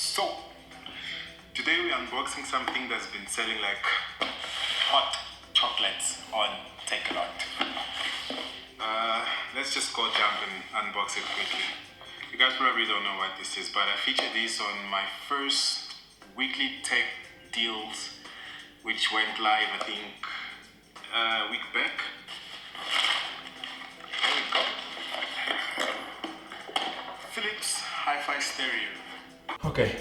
So, today we're unboxing something that's been selling like hot chocolates on TAKEALOT. Let's just go jump and unbox it quickly. You guys probably don't know what this is, but I featured this on my first weekly tech deals, which went live I think a week back. There we go. Philips Hi-Fi Stereo. Okay,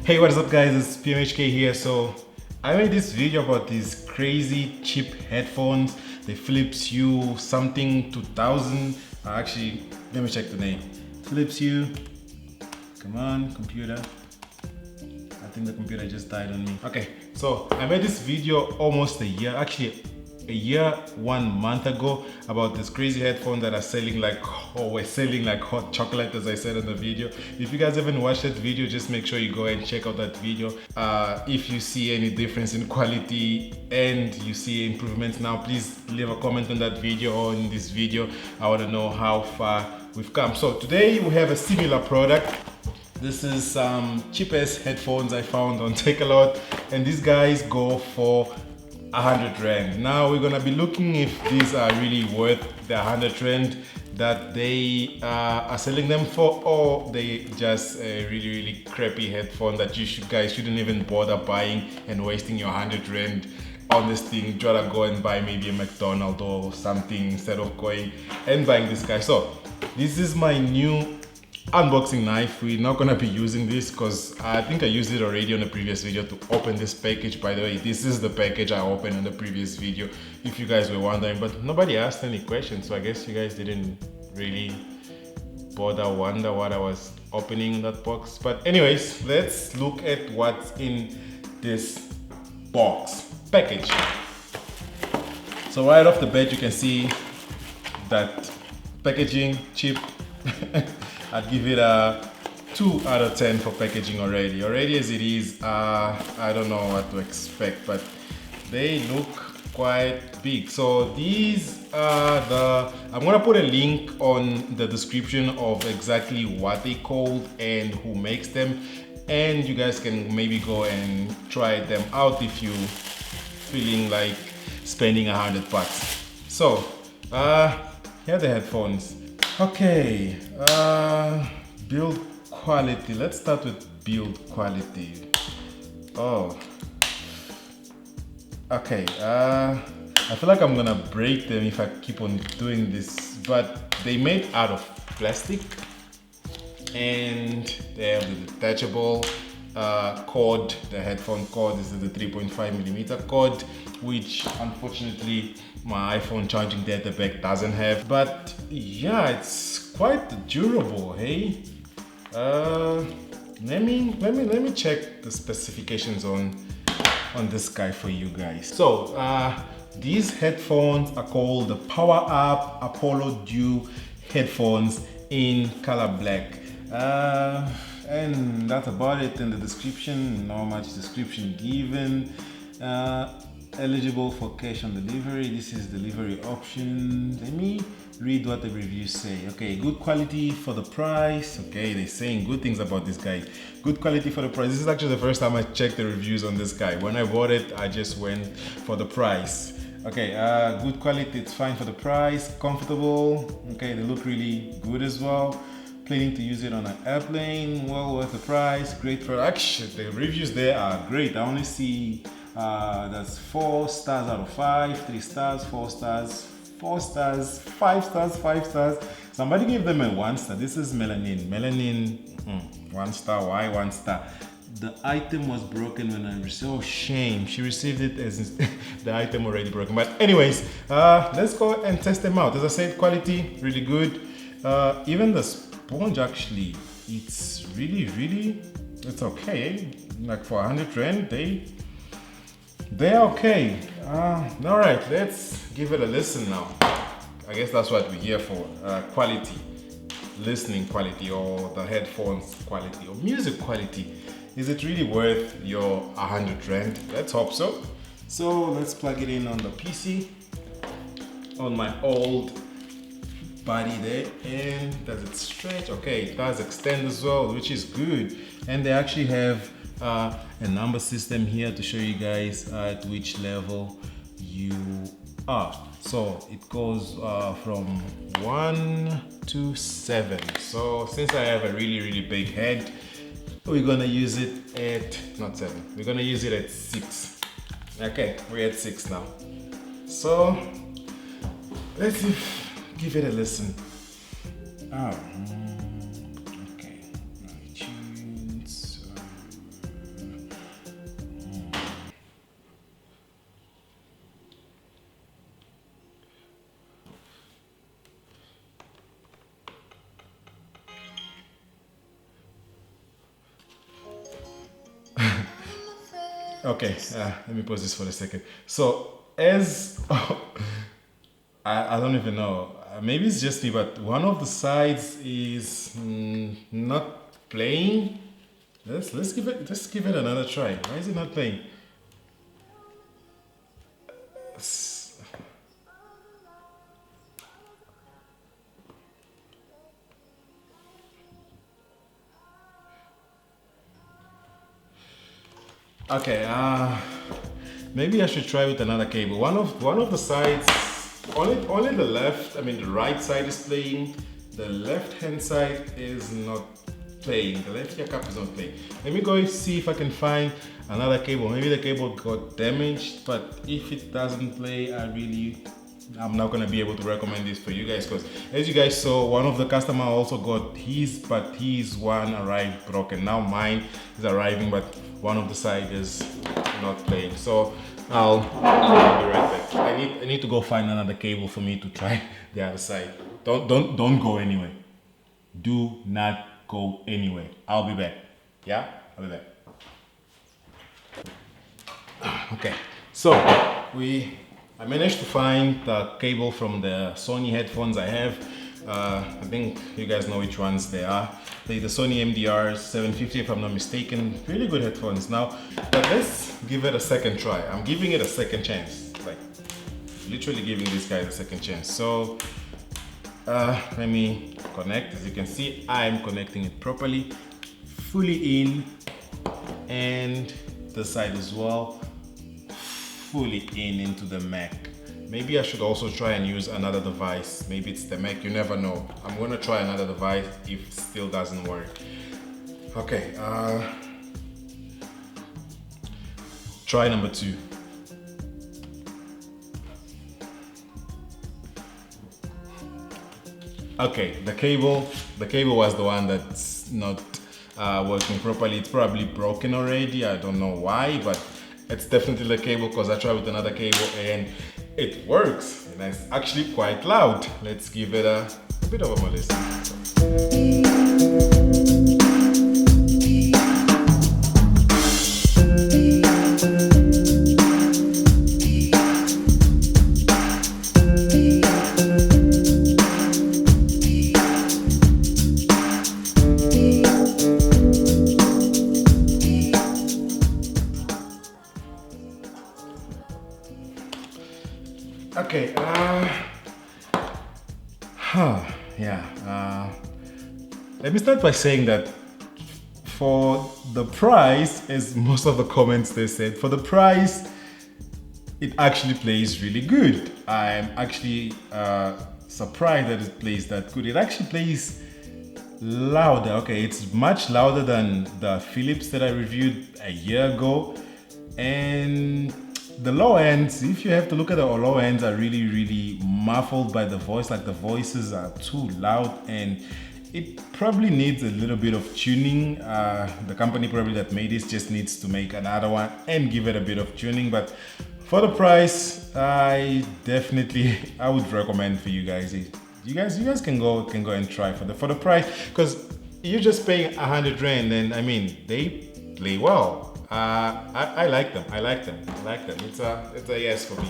hey, what is up guys, it's PMHK here. So I made this video about these crazy cheap headphones, the Philips Hue something 2000. Actually, let me check the name. Philips Hue, come on computer. I think the computer just died on me. Okay, so I made this video almost a year, actually a year, 1 month ago, about this crazy headphone that are selling like, or were selling like hot chocolate, as I said in the video. If you guys haven't watched that video, just make sure you go and check out that video. If you see any difference in quality and you see improvements now, please leave a comment on that video or in this video. I want to know how far we've come. So today we have a similar product. This is some cheapest headphones I found on TAKEALOT, and these guys go for 100 Rand. Now we're gonna be looking if these are really worth the 100 Rand that they are selling them for, or they just a really crappy headphone that you guys shouldn't even bother buying and wasting your 100 Rand on this thing. Try to go and buy maybe a McDonald's or something instead of going and buying this guy. So this is my new unboxing knife. We're not gonna be using this because I think I used it already on the previous video to open this package. By the way, this is the package I opened in the previous video, if you guys were wondering, but nobody asked any questions, so I guess you guys didn't really wonder what I was opening in that box. But anyways, let's look at what's in this box package. So right off the bat you can see that packaging cheap. I'd give it a 2 out of 10 for packaging already. Already as it is, I don't know what to expect, but they look quite big. So these are I'm gonna put a link on the description of exactly what they called and who makes them, and you guys can maybe go and try them out if you feeling like spending 100 bucks. So here are the headphones. Okay, build quality. Let's start with build quality. Oh, okay. I feel like I'm gonna break them if I keep on doing this, but they made out of plastic, and they have the detachable cord. The headphone cord, this is the 3.5mm cord, which unfortunately my iPhone charging there at the back doesn't have. But yeah, it's quite durable. Hey, let me check the specifications on this guy for you guys. So these headphones are called the Power Up Apollo Dew headphones in color black. And that's about it in the description. Not much description given. Eligible for cash on delivery. This is delivery option. Let me read what the reviews say. Okay, good quality for the price. Okay, they're saying good things about this guy. Good quality for the price. This is actually the first time I checked the reviews on this guy. When I bought it, I just went for the price. Okay, good quality, it's fine for the price. Comfortable. Okay, they look really good as well. Planning to use it on an airplane. Well worth the price. Great product. Actually, the reviews there are great. I only see that's 4 stars out of 5, 3 stars, 4 stars, 4 stars, 5 stars, 5 stars. Somebody gave them a 1 star. This is Melanin. 1 star. Why 1 star? The item was broken when I received. Oh, shame. She received it as the item already broken. But anyways, let's go and test them out. As I said, quality really good. Even the sponge, actually, it's really, it's okay. Like for 100 Rand, they're okay. All right, let's give it a listen now. I guess that's what we're here for. Quality, listening quality, or the headphones quality, or music quality. Is it really worth your 100 Rand? Let's hope so. So let's plug it in on the PC, on my old body there. And does it stretch? Okay, it does extend as well, which is good. And they actually have a number system here to show you guys at which level you are. So it goes from 1 to 7. So since I have a really big head, we're gonna use it at, not 7, we're gonna use it at 6. Okay, we're at 6 now. So let's give it a listen. Okay, iTunes. Okay, let me pause this for a second. So as I don't even know, maybe it's just me, but one of the sides is not playing. Let's give it another try. Why is it not playing? Okay, maybe I should try with another cable. One of the sides, only the left, I mean the right side is playing. The left hand side is not playing. The left ear cup is not playing. Let me go see if I can find another cable. Maybe the cable got damaged, but if it doesn't play, I'm not gonna be able to recommend this for you guys, because as you guys saw, one of the customer also got his, but his one arrived broken. Now mine is arriving, but one of the side is not playing. So I'll be right back. I need to go find another cable for me to try the other side. Don't go anywhere. Do not go anywhere. I'll be back. Yeah, I'll be back. Okay, so I managed to find the cable from the Sony headphones I have. I think you guys know which ones they are. They're the Sony MDR 750 if I'm not mistaken. Really good headphones. Now, but let's give it a second try. I'm giving it a second chance. Like, literally giving these guys a second chance. So, let me connect. As you can see, I'm connecting it properly. Fully in, and the side as well. Fully in into the Mac. Maybe I should also try and use another device. Maybe it's the Mac, you never know. I'm gonna try another device if it still doesn't work. Okay, try number 2. Okay, the cable was the one that's not working properly. It's probably broken already. I don't know why, but it's definitely the cable, because I tried with another cable and it works, and it's actually quite loud. Let's give it a bit of a listen. Okay, let me start by saying that for the price, as most of the comments they said, for the price, it actually plays really good. I'm actually surprised that it plays that good. It actually plays louder. Okay, it's much louder than the Philips that I reviewed a year ago, and the low ends, if you have to look at the low ends, are really muffled by the voice. Like the voices are too loud, and it probably needs a little bit of tuning. The company probably that made this just needs to make another one and give it a bit of tuning. But for the price, I would recommend for you guys. You guys can go and try for the price, because you're just paying 100 rand, and I mean they play well. I like them. It's a yes for me.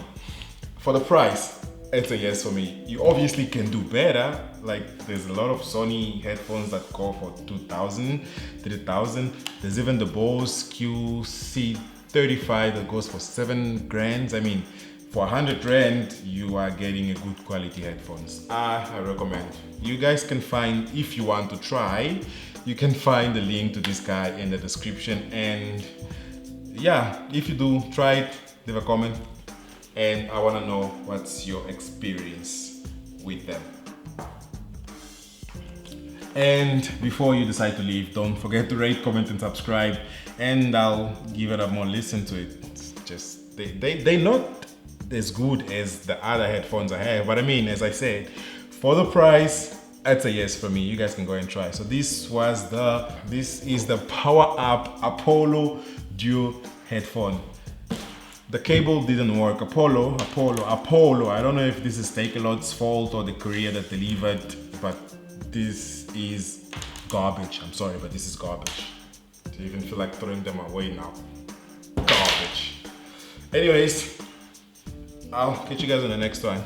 For the price, it's a yes for me. You obviously can do better. Like, there's a lot of Sony headphones that go for 2,000, 3,000. There's even the Bose QC35 that goes for 7 grand. I mean, for 100 Rand, you are getting a good quality headphones. I recommend. You guys can find, if you want to try, you can find the link to this guy in the description. And yeah, if you do try it, leave a comment. And I want to know what's your experience with them. And before you decide to leave, don't forget to rate, comment, and subscribe. And I'll give it a more listen to it. It's just they're not as good as the other headphones I have, but I mean, as I said, for the price, that's a yes for me. You guys can go and try. So this is the Power Up Apollo Duo headphone. The cable didn't work. Apollo. I don't know if this is TAKEALOT's fault or the courier that delivered, but this is garbage. I'm sorry, but this is garbage. I even feel like throwing them away now. Garbage. Anyways, I'll catch you guys on the next one.